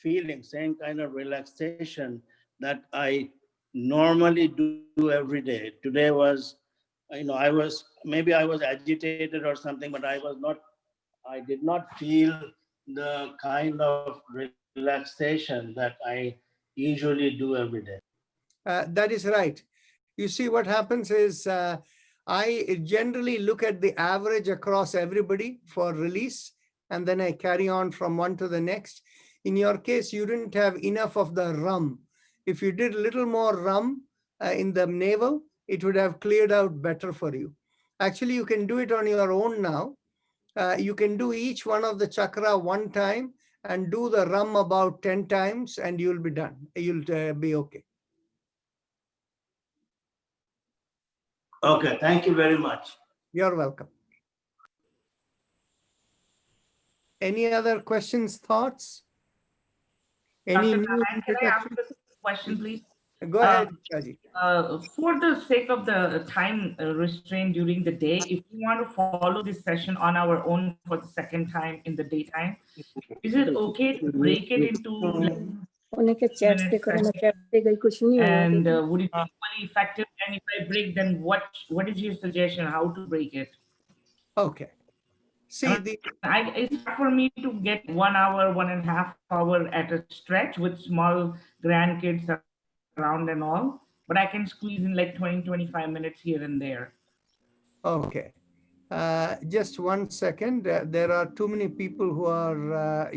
feeling, same kind of relaxation that I normally do every day. Today was, I was agitated or something, but I did not feel the kind of relaxation that I usually do every day. That is right. You see, what happens is I generally look at the average across everybody for release, and then I carry on from one to the next. In your case, you didn't have enough of the rum. If you did a little more rum in the navel, it would have cleared out better for you. Actually, you can do it on your own now. You can do each one of the chakra one time and do the rum about 10 times and you'll be done. You'll be okay. Okay, thank you very much. You're welcome. Any other questions, thoughts? Any Dr. new Narayan, can I ask introduction? a question, please? Go ahead, Shaji. For the sake of the time restraint during the day, if we want to follow this session on our own for the second time in the daytime, is it okay to break it into उनके chat पे minutes करो मैं session? Chat पे गई कुछ नहीं हुआ And देखो। would it be equally effective? And if I break, then what is your suggestion? How to break it? Okay. See, It's hard for me to get 1 hour, 1.5 hour at a stretch with small grandkids around and all, but I can squeeze in like 20, 25 minutes here and there. Okay. Just 1 second. There are too many people who are,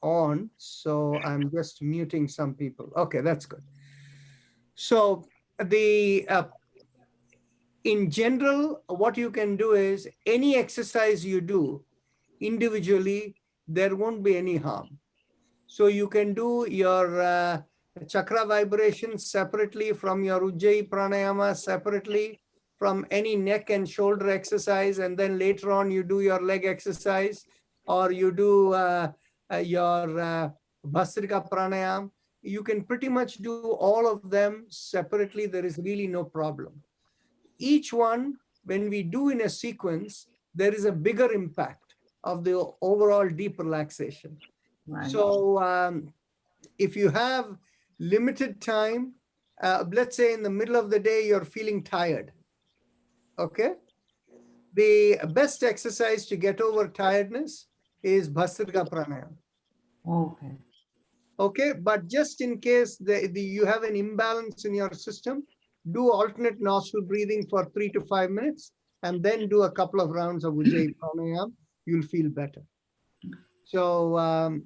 on. So I'm just muting some people. Okay, that's good. So in general, what you can do is any exercise you do individually, there won't be any harm. So you can do your chakra vibrations separately from your Ujjayi pranayama, separately from any neck and shoulder exercise, and then later on you do your leg exercise, or you do your Bhastrika pranayam. You can pretty much do all of them separately. There is really no problem. Each one, when we do in a sequence, there is a bigger impact of the overall deep relaxation. Right. So if you have limited time, let's say in the middle of the day, you're feeling tired, okay? The best exercise to get over tiredness is Bhastrika Pranayama. Okay. Okay, but just in case you have an imbalance in your system, do alternate nostril breathing for 3 to 5 minutes, and then do a couple of rounds of Ujjayi Pranayama. You'll feel better. So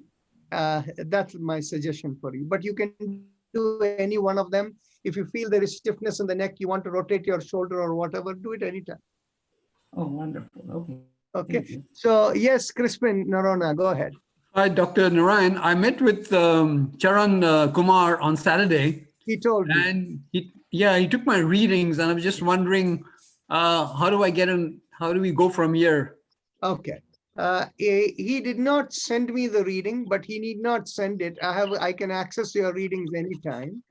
that's my suggestion for you. But you can do any one of them. If you feel there is stiffness in the neck, you want to rotate your shoulder or whatever, do it anytime. Oh, wonderful. Okay. Okay. So yes, Crispin Narona, go ahead. Hi, Dr. Narayan. I met with Charan Kumar on Saturday. He told me. And he took my readings, and I was just wondering, how do we go from here? Okay. He did not send me the reading, but he need not send it. I can access your readings anytime.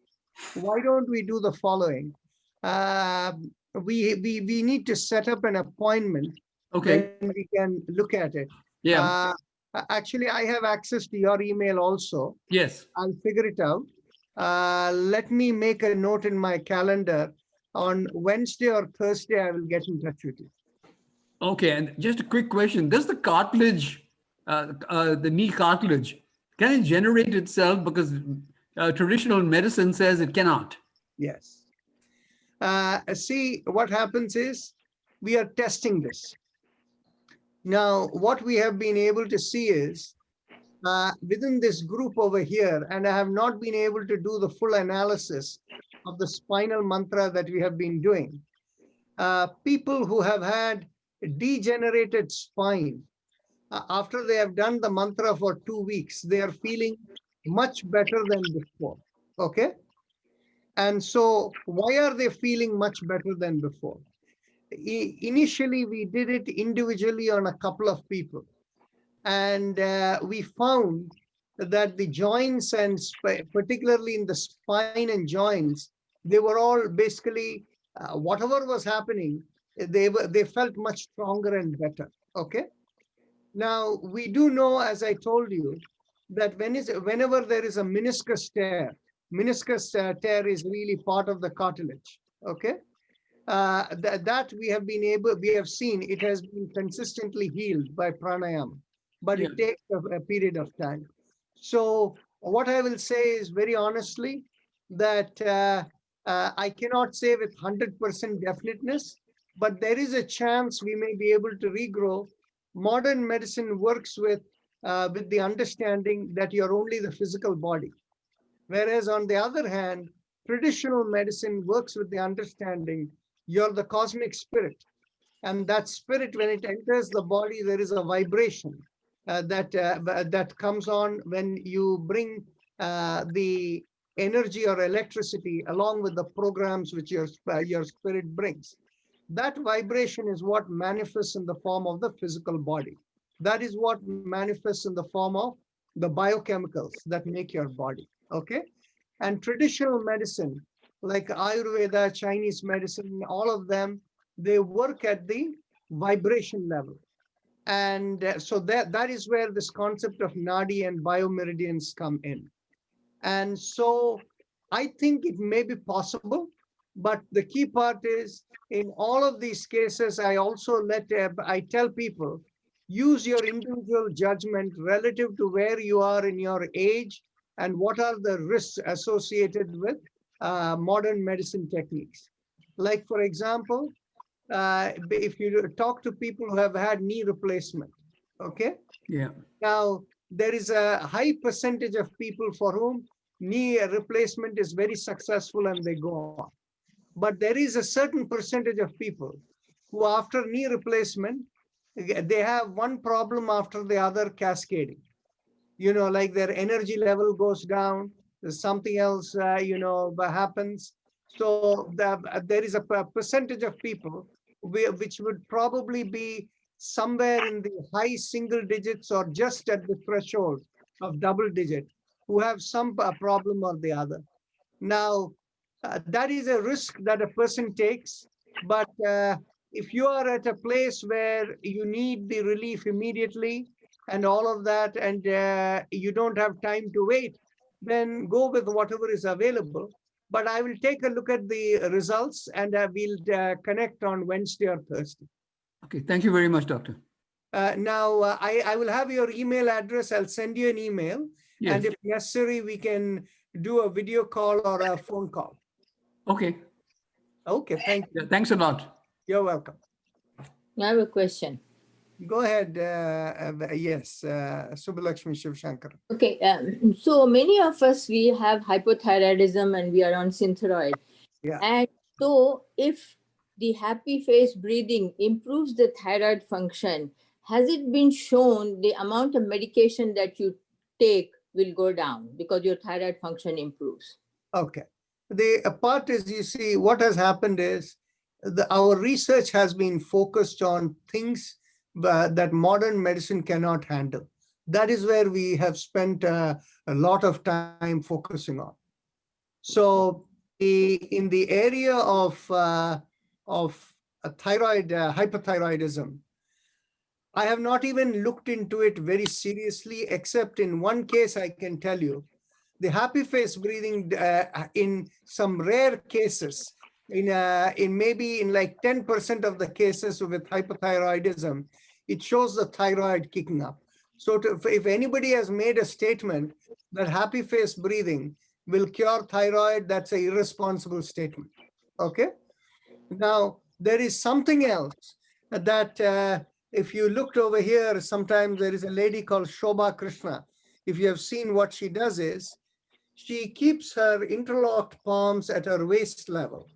Why don't we do the following? We need to set up an appointment. Okay. Then we can look at it. Yeah. Actually, I have access to your email also. Yes. I'll figure it out. Let me make a note in my calendar. On Wednesday or Thursday, I will get in touch with you. Okay. And just a quick question. Does the cartilage, the knee cartilage, can it generate itself? Because traditional medicine says it cannot. Yes. See, what happens is we are testing this. Now, what we have been able to see is within this group over here, and I have not been able to do the full analysis of the spinal mantra that we have been doing. People who have had degenerated spine, after they have done the mantra for 2 weeks, they are feeling much better than before, okay? And so why are they feeling much better than before? Initially, we did it individually on a couple of people. And we found that the joints, and particularly in the spine and joints, they were all basically, whatever was happening, they felt much stronger and better, okay? Now, we do know, as I told you, that whenever there is a meniscus tear is really part of the cartilage, okay? That we have seen, it has been consistently healed by pranayama, but it takes a period of time. So what I will say is, very honestly, that I cannot say with 100% definiteness, but there is a chance we may be able to regrow. Modern medicine works with the understanding that you're only the physical body. Whereas on the other hand, traditional medicine works with the understanding you're the cosmic spirit. And that spirit, when it enters the body, there is a vibration that comes on when you bring the energy or electricity along with the programs which your spirit brings. That vibration is what manifests in the form of the physical body. That is what manifests in the form of the biochemicals that make your body. Okay. And traditional medicine, like Ayurveda, Chinese medicine, all of them, they work at the vibration level. And so that is where this concept of nadi and biomeridians come in. And so I think it may be possible, but the key part is in all of these cases, I also I tell people, use your individual judgment relative to where you are in your age and what are the risks associated with modern medicine techniques. Like, for example, if you talk to people who have had knee replacement, okay? Yeah. Now, there is a high percentage of people for whom knee replacement is very successful and they go on. But there is a certain percentage of people who after knee replacement, they have one problem after the other cascading. You know, like their energy level goes down, there's something else, happens. So there is a percentage of people which would probably be somewhere in the high single digits or just at the threshold of double digit, who have some problem or the other. Now, that is a risk that a person takes, but if you are at a place where you need the relief immediately and all of that, and you don't have time to wait, then go with whatever is available. But I will take a look at the results and we'll connect on Wednesday or Thursday. Okay, thank you very much, Doctor. Now, I will have your email address. I'll send you an email. Yes. And if necessary, we can do a video call or a phone call. Okay. Okay, thank you. Yeah, thanks a lot. You're welcome. I have a question. Go ahead. Yes, Subbalakshmi Shivshankar. Okay, so many of us, we have hypothyroidism and we are on Synthroid. Yeah. And so if the happy face breathing improves the thyroid function, has it been shown the amount of medication that you take will go down because your thyroid function improves? Okay. The part is, you see, what has happened is our research has been focused on things that modern medicine cannot handle. That is where we have spent a lot of time focusing on. So in the area of thyroid, hypothyroidism, I have not even looked into it very seriously, except in one case I can tell you. The happy face breathing in some rare cases, in maybe in like 10% of the cases with hypothyroidism, it shows the thyroid kicking up. So if anybody has made a statement that happy face breathing will cure thyroid, that's an irresponsible statement. Okay. Now, there is something else that if you looked over here, sometimes there is a lady called Shobha Krishna. If you have seen what she does is, she keeps her interlocked palms at her waist level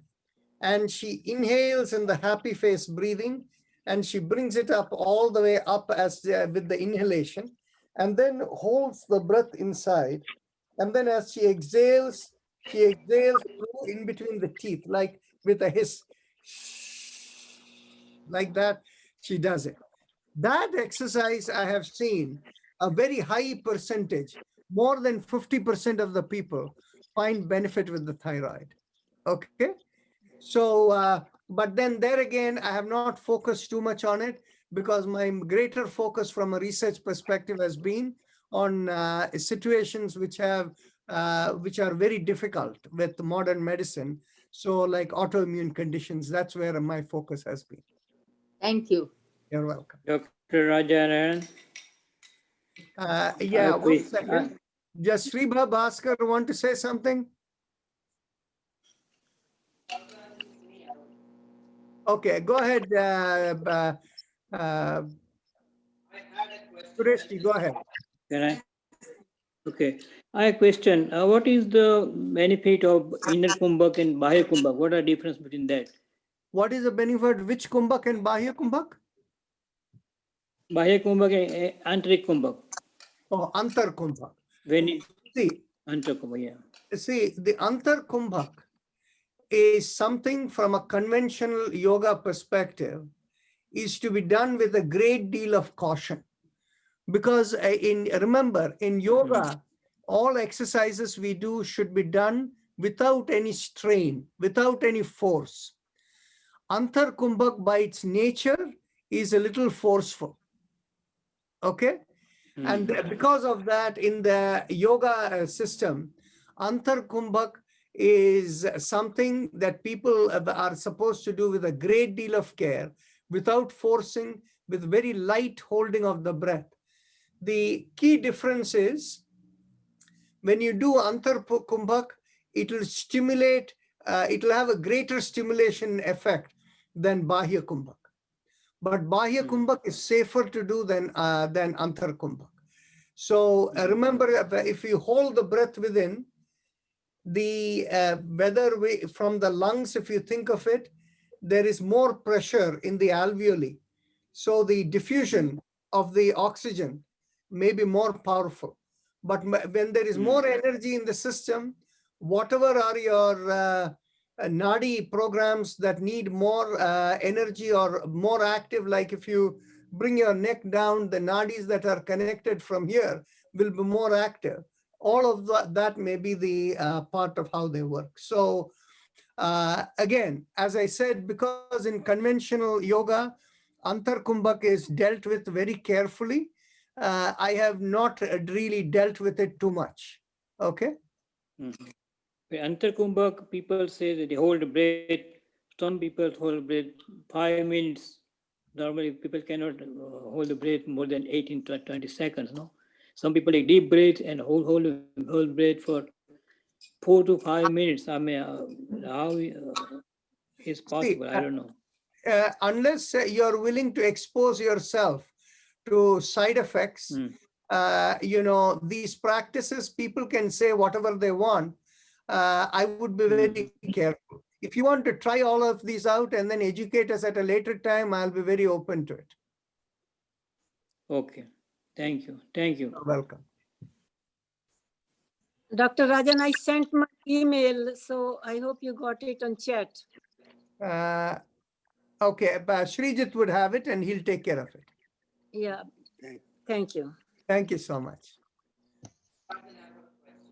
and she inhales in the happy face breathing and she brings it up all the way up as with the inhalation and then holds the breath inside. And then as she exhales through in between the teeth, like with a hiss, like that, she does it. That exercise I have seen a very high percentage, more than 50% of the people find benefit with the thyroid. Okay. So, but then there again, I have not focused too much on it because my greater focus from a research perspective has been on situations which are very difficult with modern medicine. So like autoimmune conditions, that's where my focus has been. Thank you. You're welcome. Dr. Rajaran. Yeah, 1 second. Does Sribha Bhaskar want to say something? Okay, go ahead. Sureshji, go ahead. Can I? Okay. I have a question. What is the benefit of inner kumbhak and bahya kumbhak? What are the difference between that? What is the benefit? Which kumbhak and bahya kumbhak? Bahya kumbhak and antarik kumbhak. Oh, antar kumbhak. When it, See, antar kumbhak, yeah. see, the antar kumbhak is something from a conventional yoga perspective is to be done with a great deal of caution. Because remember, in yoga, all exercises we do should be done without any strain, without any force. Antar kumbhak by its nature is a little forceful. Okay? And because of that, in the yoga system, antar kumbhak is something that people are supposed to do with a great deal of care, without forcing, with very light holding of the breath. The key difference is when you do antar kumbhak, it will stimulate, it will have a greater stimulation effect than bahya kumbhak. But bahya kumbhak is safer to do than antar kumbhak. So remember, if you hold the breath within, the from the lungs, if you think of it, there is more pressure in the alveoli. So the diffusion of the oxygen may be more powerful. But when there is more energy in the system, whatever are your nadi programs that need more energy or more active, like if you bring your neck down, the nadis that are connected from here will be more active. All of that may be the part of how they work. So again, as I said, because in conventional yoga, antar kumbhak is dealt with very carefully. I have not really dealt with it too much. Okay. Antar kumbhak, people say that they hold the breath. Some people hold breath 5 minutes. Normally, people cannot hold the breath more than 18 to 20 seconds. No, some people take deep breath and hold breath for 4 to 5 minutes. I mean, how is possible? I don't know. Unless you're willing to expose yourself to side effects, you know, these practices, people can say whatever they want. I would be very careful. If you want to try all of these out and then educate us at a later time, I'll be very open to it. Okay. Thank you. Thank you. You're welcome. Dr. Rajan, I sent my email, so I hope you got it on chat. Okay, but Srijit would have it and he'll take care of it. Yeah, thank you. Thank you so much.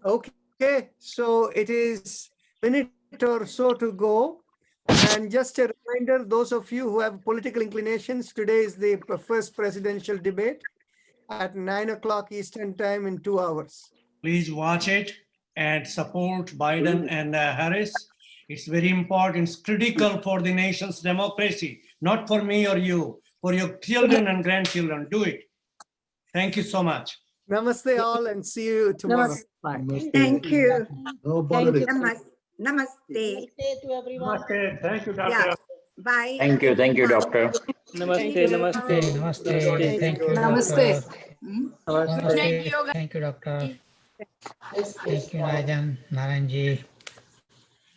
Okay, so it is a minute or so to go. And just a reminder, those of you who have political inclinations, today is the first presidential debate at 9 o'clock Eastern time in 2 hours. Please watch it and support Biden and Harris. It's very important. It's critical for the nation's democracy, not for me or you, for your children and grandchildren. Do it. Thank you so much. Namaste all and see you tomorrow. Bye. Thank you. Thank you. Namaste. To everyone. Okay, thank you, Doctor. Yeah. Bye. Thank you, doctor. Thank Namaste, you. namaste. Namaste. Thank you. Namaste. Namaste. Thank you, doctor. Thank you, Rajan, Naranji.